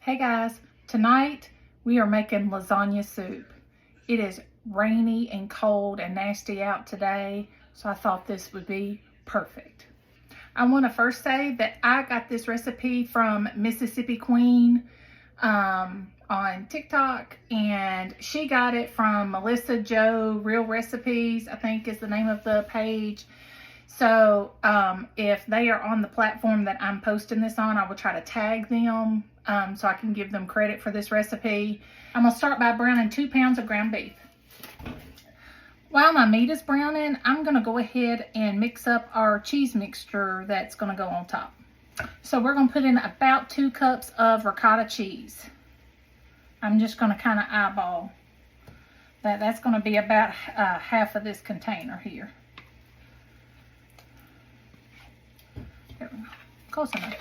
Hey guys, tonight we are making lasagna soup. It is rainy and cold and nasty out today, so I thought this would be perfect. I want to first say that I got this recipe from Mississippi Queen on TikTok, and she got it from Melissa Joe Real Recipes, I think is the name of the page. So if they are on the platform that I'm posting this on, I will try to tag them so I can give them credit for this recipe. I'm going to start by browning 2 pounds of ground beef. While my meat is browning, I'm going to go ahead and mix up our cheese mixture that's going to go on top. So we're going to put in about 2 cups of ricotta cheese. I'm just going to kind of eyeball that. That's going to be about half of this container here. There we go. Close enough.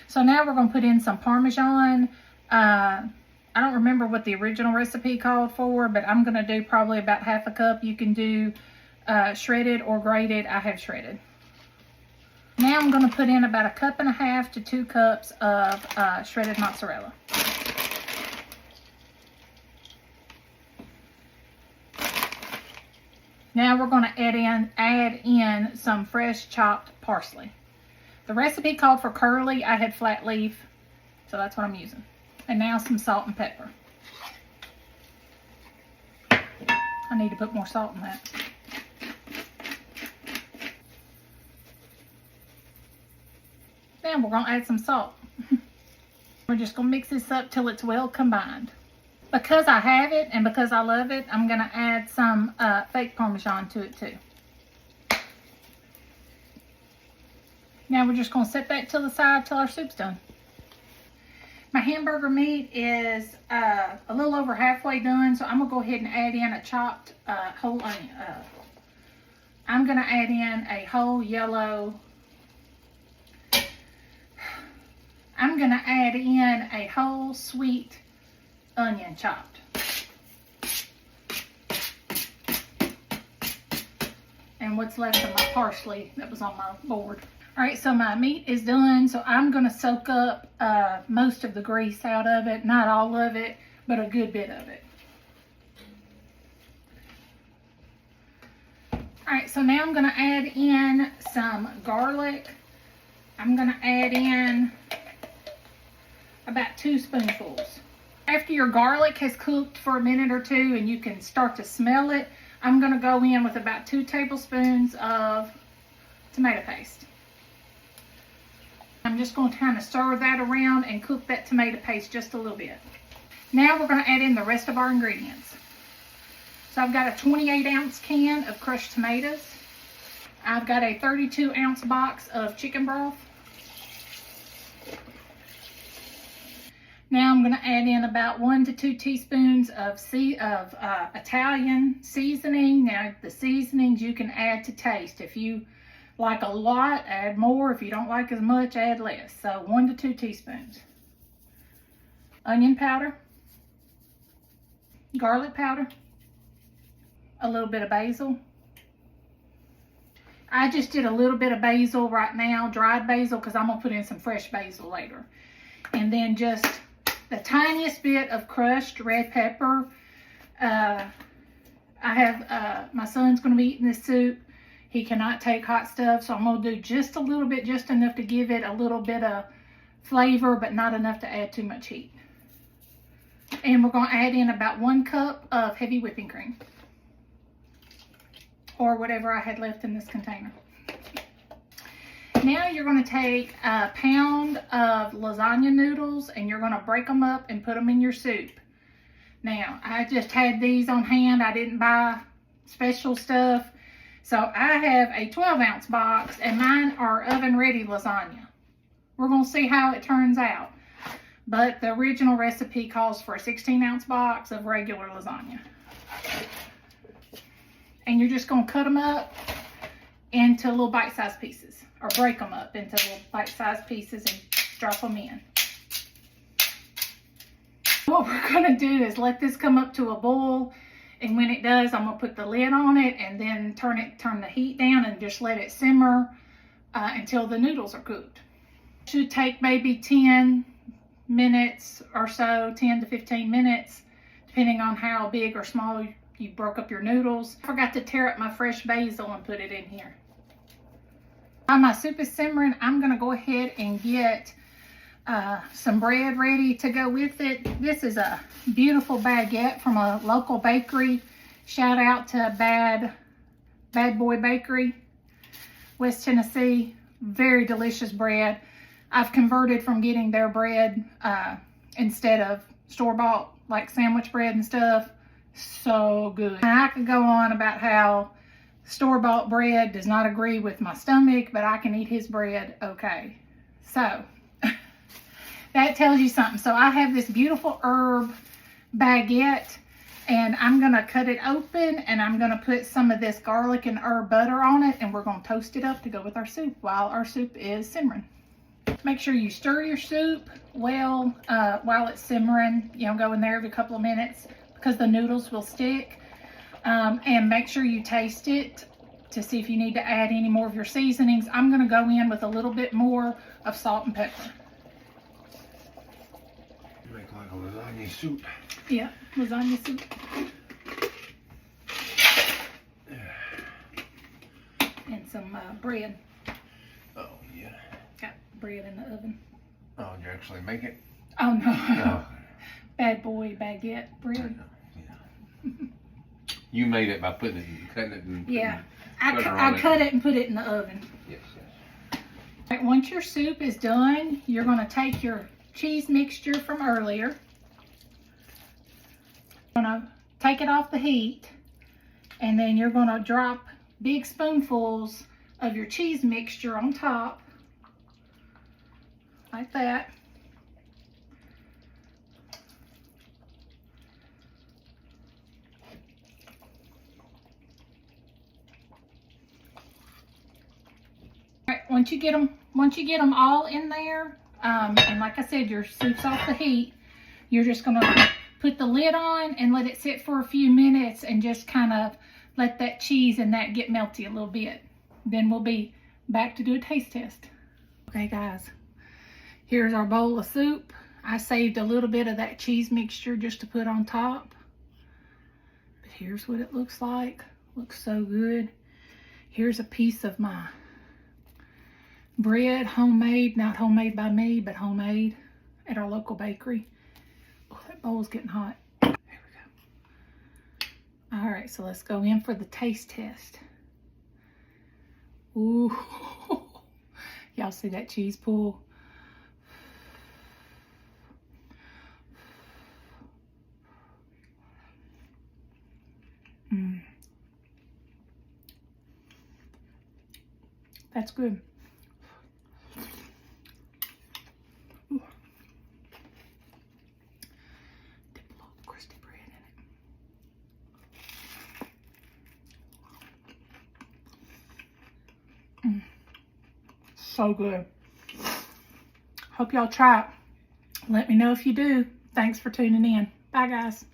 So now we're going to put in some Parmesan. I don't remember what the original recipe called for, but I'm going to do probably about half a cup. You can do shredded or grated. I have shredded. Now I'm going to put in about 1.5 cups to 2 cups of shredded mozzarella. Now we're going to add in some fresh chopped parsley. The recipe called for curly. I had flat leaf, so that's what I'm using. And now some salt and pepper. I need to put more salt in that. Now we're going to add some salt. We're just going to mix this up till it's well combined. Because I have it and because I love it, I'm going to add some fake Parmesan to it too. Now we're just going to set that to the side till our soup's done. My hamburger meat is a little over halfway done, so I'm going to go ahead and add in a chopped whole onion. I'm going to add in a whole yellow. I'm going to add in a whole sweet onion chopped. And what's left of my parsley that was on my board. Alright, so my meat is done, so I'm going to soak up most of the grease out of it. Not all of it, but a good bit of it. Alright, so now I'm going to add in some garlic. I'm going to add in about 2 spoonfuls. After your garlic has cooked for a minute or two and you can start to smell it, I'm going to go in with about 2 tablespoons of tomato paste. I'm just going to kind of stir that around and cook that tomato paste just a little bit. Now we're going to add in the rest of our ingredients. So I've got a 28-ounce can of crushed tomatoes. I've got a 32-ounce box of chicken broth. Now I'm going to add in about 1 to 2 teaspoons of Italian seasoning. Now the seasonings you can add to taste. If you like a lot, add more. If you don't like as much, add less. So 1 to 2 teaspoons. Onion powder. Garlic powder. A little bit of basil. I just did a little bit of basil right now, dried basil, because I'm going to put in some fresh basil later. And then just the tiniest bit of crushed red pepper. I have, my son's going to be eating this soup. He cannot take hot stuff, so I'm going to do just a little bit, just enough to give it a little bit of flavor, but not enough to add too much heat. And we're going to add in about 1 cup of heavy whipping cream, or whatever I had left in this container. Now you're going to take a pound of lasagna noodles and you're going to break them up and put them in your soup. Now, I just had these on hand. I didn't buy special stuff. So I have a 12-ounce box and mine are oven-ready lasagna. We're going to see how it turns out. But the original recipe calls for a 16-ounce box of regular lasagna. And you're just going to cut them up into little bite-sized pieces. Or break them up into little bite-sized pieces and drop them in. What we're going to do is let this come up to a boil. And when it does, I'm going to put the lid on it and then turn the heat down and just let it simmer until the noodles are cooked. Should take maybe 10 minutes or so, 10 to 15 minutes, depending on how big or small you broke up your noodles. I forgot to tear up my fresh basil and put it in here. While my soup is simmering, I'm gonna go ahead and get some bread ready to go with it. This is a beautiful baguette from a local bakery. Shout out to Bad Boy Bakery, West Tennessee. Very delicious bread. I've converted from getting their bread instead of store-bought like sandwich bread and stuff. So good. And I could go on about how store-bought bread does not agree with my stomach, but I can eat his bread okay. So that tells you something. So I have this beautiful herb baguette, and I'm gonna cut it open, and I'm gonna put some of this garlic and herb butter on it, and we're gonna toast it up to go with our soup while our soup is simmering. Make sure you stir your soup well while it's simmering. You know, go in there every couple of minutes because the noodles will stick. And make sure you taste it to see if you need to add any more of your seasonings. I'm gonna go in with a little bit more of salt and pepper. Make like a lasagna soup. Yeah, lasagna soup. And some bread. Oh, yeah. Got bread in the oven. Oh, you actually make it? Oh, no. No. Bad Boy baguette bread. Yeah. You made it by putting it and cutting it and yeah. I cut it and put it in the oven. Yes, yes. Right, once your soup is done, you're going to take your cheese mixture from earlier. You're going to take it off the heat, and then you're going to drop big spoonfuls of your cheese mixture on top, like that. All right, once you get them all in there, and like I said, your soup's off the heat, you're just gonna put the lid on and let it sit for a few minutes and just kind of let that cheese and that get melty a little bit. Then we'll be back to do a taste test. Okay guys, here's our bowl of soup. I saved a little bit of that cheese mixture just to put on top. But here's what it looks like. Looks so good. Here's a piece of my bread, homemade, not homemade by me, but homemade at our local bakery. Oh, that bowl's getting hot. There we go. All right, so let's go in for the taste test. Ooh, y'all see that cheese pull? That's good. Ooh. Dip a little crusty bread in it. So good. Hope y'all try it. Let me know if you do. Thanks for tuning in. Bye guys.